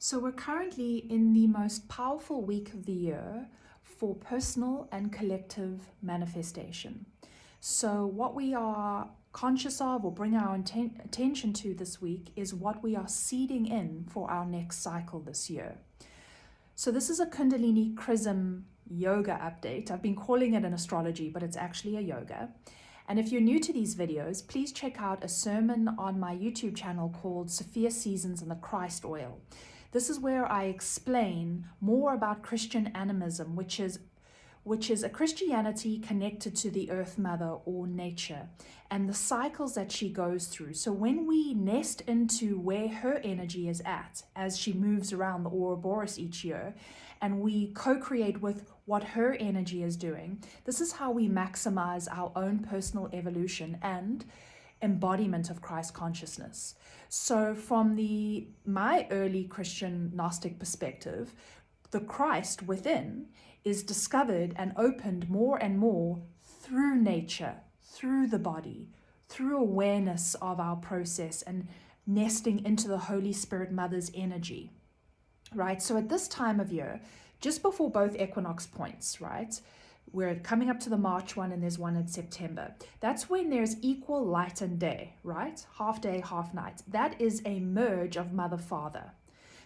So we're currently in the most powerful week of the year for personal and collective manifestation. So what we are conscious of or bring our attention to this week is what we are seeding in for our next cycle this year. So this is a Kundalini Chrism yoga update. I've been calling it an astrology, but it's actually a yoga. And if you're new to these videos, please check out a sermon on my YouTube channel called Sophia Seasons and the Christ Oil. This is where I explain more about Christian animism, which is a Christianity connected to the Earth Mother or nature and the cycles that she goes through. So when we nest into where her energy is at as she moves around the Ouroboros each year, and we co-create with what her energy is doing, this is how we maximize our own personal evolution and embodiment of Christ consciousness. So from my early Christian Gnostic perspective, the Christ within is discovered and opened more and more through nature, through the body, through awareness of our process and nesting into the Holy Spirit Mother's energy, right? So at this time of year, just before both equinox points, right? We're coming up to the March one and there's one in September. That's when there's equal light and day, right? Half day, half night. That is a merge of mother-father.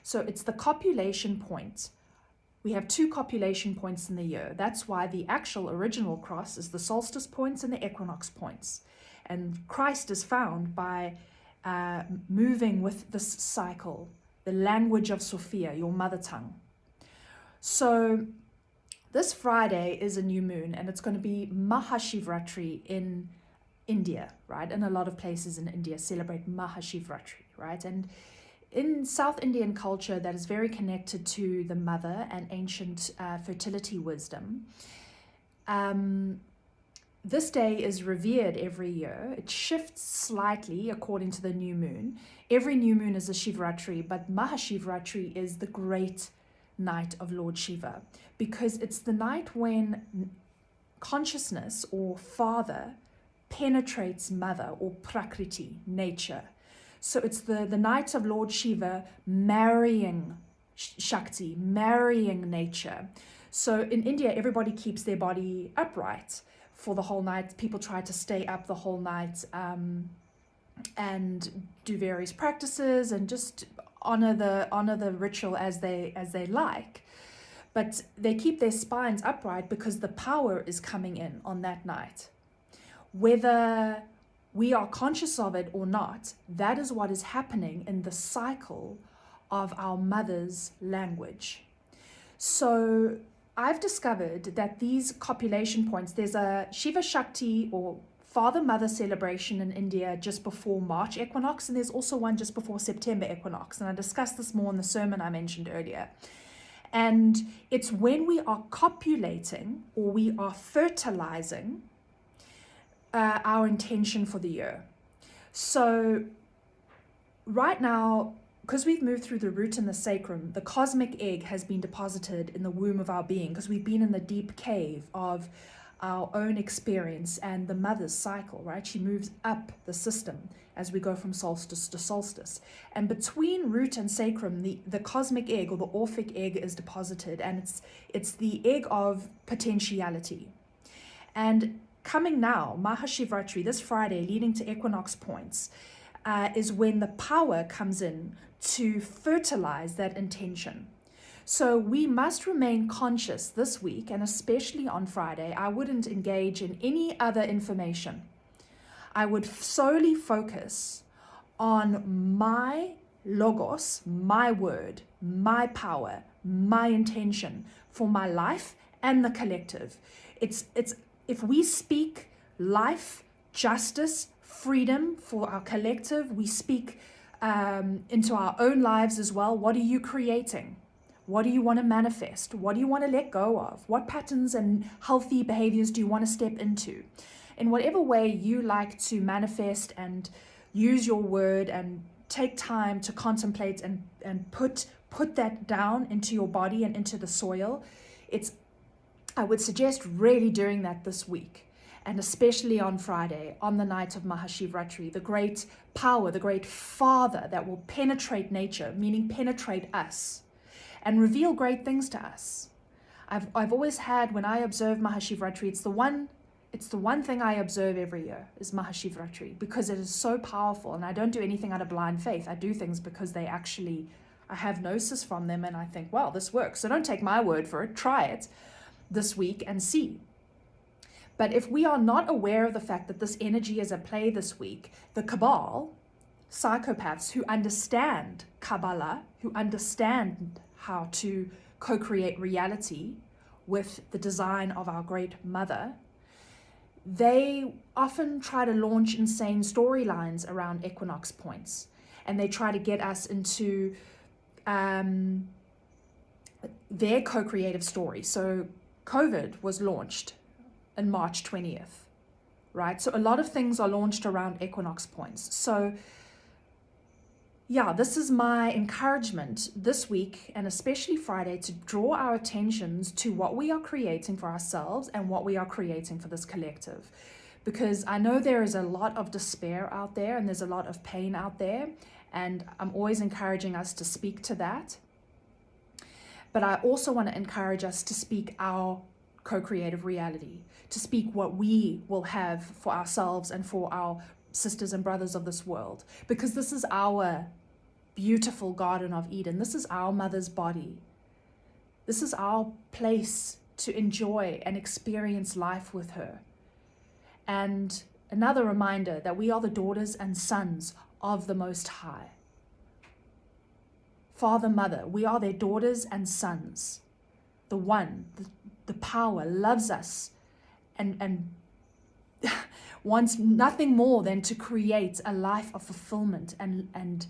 So it's the copulation point. We have two copulation points in the year. That's why the actual original cross is the solstice points and the equinox points. And Christ is found by moving with this cycle, the language of Sophia, your mother tongue. So this Friday is a new moon and it's going to be Mahashivratri in India, right? And a lot of places in India celebrate Mahashivratri, right? And in South Indian culture that is very connected to the mother and ancient fertility wisdom, this day is revered every year. It shifts slightly according to the new moon. Every new moon is a Shivratri, but Mahashivratri is the great night of Lord Shiva, because it's the night when consciousness or father penetrates mother or prakriti, nature. So it's the night of Lord Shiva marrying Shakti, marrying nature. So in India, everybody keeps their body upright for the whole night. People try to stay up the whole night and do various practices and just honor the ritual as they like. But they keep their spines upright because the power is coming in on that night. Whether we are conscious of it or not, that is what is happening in the cycle of our mother's language. So I've discovered that these copulation points, there's a Shiva Shakti or Father-Mother celebration in India just before March equinox, and there's also one just before September equinox. And I discussed this more in the sermon I mentioned earlier. And it's when we are copulating or we are fertilizing our intention for the year. So right now, because we've moved through the root and the sacrum, the cosmic egg has been deposited in the womb of our being, because we've been in the deep cave of our own experience and the mother's cycle, right? She moves up the system as we go from solstice to solstice. And between root and sacrum, the cosmic egg or the Orphic egg is deposited, and it's the egg of potentiality. And coming now, Mahashivratri, this Friday, leading to equinox points, is when the power comes in to fertilize that intention. So we must remain conscious this week, and especially on Friday. I wouldn't engage in any other information. I would solely focus on my logos, my word, my power, my intention for my life and the collective. It's if we speak life, justice, freedom for our collective, we speak into our own lives as well. What are you creating? What do you want to manifest? What do you want to let go of? What patterns and healthy behaviors do you want to step into? In whatever way you like to manifest and use your word and take time to contemplate and put that down into your body and into the soil, I would suggest really doing that this week. And especially on Friday, on the night of Mahashivratri, the great power, the great Father that will penetrate nature, meaning penetrate us, and reveal great things to us. I've always had, when I observe Mahashivratri, it's the one thing I observe every year is Mahashivratri, because it is so powerful, and I don't do anything out of blind faith. I do things because I have Gnosis from them, and I think, well, this works. So don't take my word for it. Try it this week and see. But if we are not aware of the fact that this energy is at play this week, the cabal, psychopaths who understand Kabbalah, who understand how to co-create reality with the design of our great mother, they often try to launch insane storylines around equinox points. And they try to get us into their co-creative story. So COVID was launched on March 20th, right? So a lot of things are launched around equinox points. So yeah, this is my encouragement this week, and especially Friday, to draw our attentions to what we are creating for ourselves and what we are creating for this collective. Because I know there is a lot of despair out there, and there's a lot of pain out there, and I'm always encouraging us to speak to that. But I also want to encourage us to speak our co-creative reality, to speak what we will have for ourselves and for our sisters and brothers of this world, because this is our beautiful Garden of Eden. This is our mother's body. This is our place to enjoy and experience life with her. And another reminder that we are the daughters and sons of the Most High. Father, Mother, we are their daughters and sons. The one, the power, loves us and wants nothing more than to create a life of fulfillment and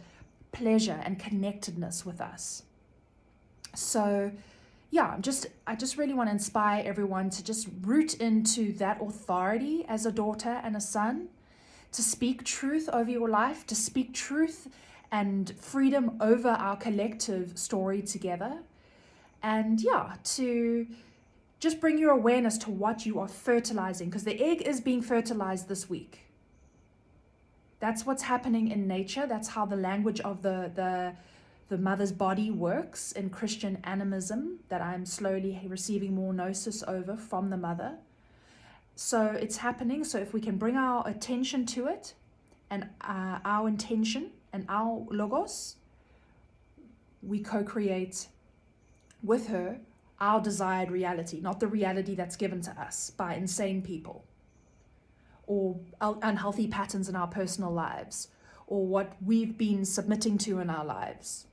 pleasure and connectedness with us. So yeah, I just really want to inspire everyone to just root into that authority as a daughter and a son, to speak truth over your life, to speak truth and freedom over our collective story together. And yeah, to just bring your awareness to what you are fertilizing, because the egg is being fertilized this week. That's what's happening in nature. That's how the language of the mother's body works in Christian animism, that I'm slowly receiving more gnosis over from the mother. So it's happening. So if we can bring our attention to it, and our intention and our logos, we co-create with her our desired reality, not the reality that's given to us by insane people or unhealthy patterns in our personal lives or what we've been submitting to in our lives.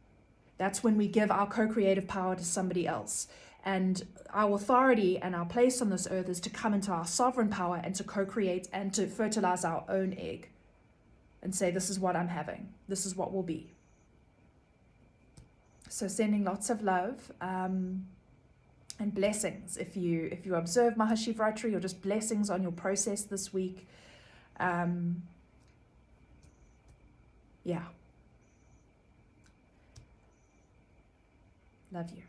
That's when we give our co-creative power to somebody else. And our authority and our place on this earth is to come into our sovereign power and to co-create and to fertilize our own egg and say, this is what I'm having. This is what will be. So sending lots of love and blessings. If you observe Mahashivratri, or just blessings on your process this week. Yeah. Love you.